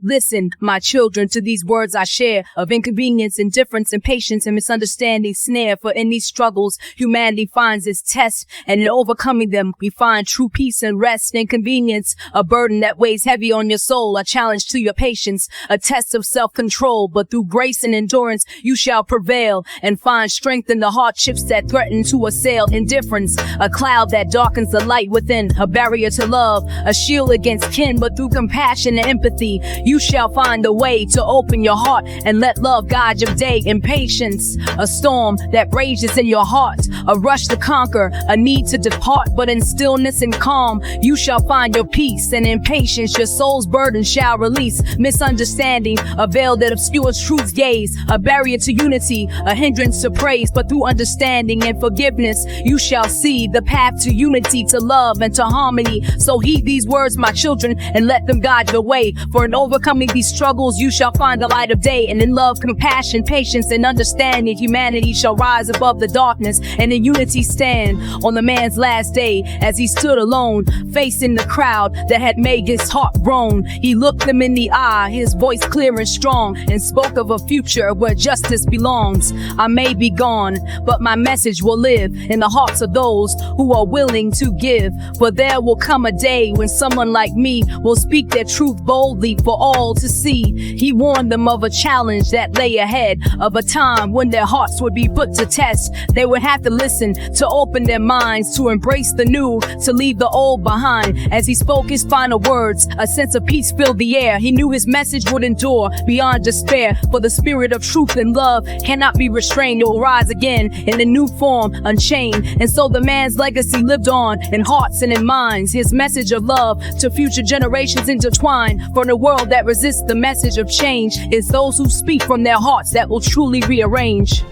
Listen, my children, to these words I share of inconvenience, indifference, impatience, and misunderstanding snare. For in these struggles, humanity finds its test, and in overcoming them, we find true peace and rest. Inconvenience, a burden that weighs heavy on your soul, a challenge to your patience, a test of self-control. But through grace and endurance, you shall prevail and find strength in the hardships that threaten to assail. Indifference, a cloud that darkens the light within, a barrier to love, a shield against kin. But through compassion and empathy, you shall find a way to open your heart and let love guide your day. Impatience, a storm that rages in your heart, a rush to conquer, a need to depart. But in stillness and calm, you shall find your peace. And in patience, your soul's burden shall release. Misunderstanding, a veil that obscures truth's gaze, a barrier to unity, a hindrance to praise. But through understanding and forgiveness, you shall see the path to unity, to love, and to harmony. So heed these words, my children, and let them guide your way. For in overcoming these struggles, you shall find the light of day. And in love, compassion, patience, and understanding, humanity shall rise above the darkness and in unity stand. On the man's last day, as he stood alone, facing the crowd that had made his heart groan, he looked them in the eye, his voice clear and strong, and spoke of a future where justice belongs. I may be gone, but my message will live in the hearts of those who are willing to give. For there will come a day when someone like me will speak their truth boldly for all to see. He warned them of a challenge that lay ahead, of a time when their hearts would be put to test. They would have to listen, to open their minds, to embrace the new, to leave the old behind. As he spoke his final words, a sense of peace filled the air. He knew his message would endure beyond despair, for the spirit of truth and love cannot be restrained. It will rise again in a new form, unchained. And so the man's legacy lived on in hearts and in minds, his message of love to future generations intertwined. For in a world that resists the message of change, it's those who speak from their hearts that will truly rearrange.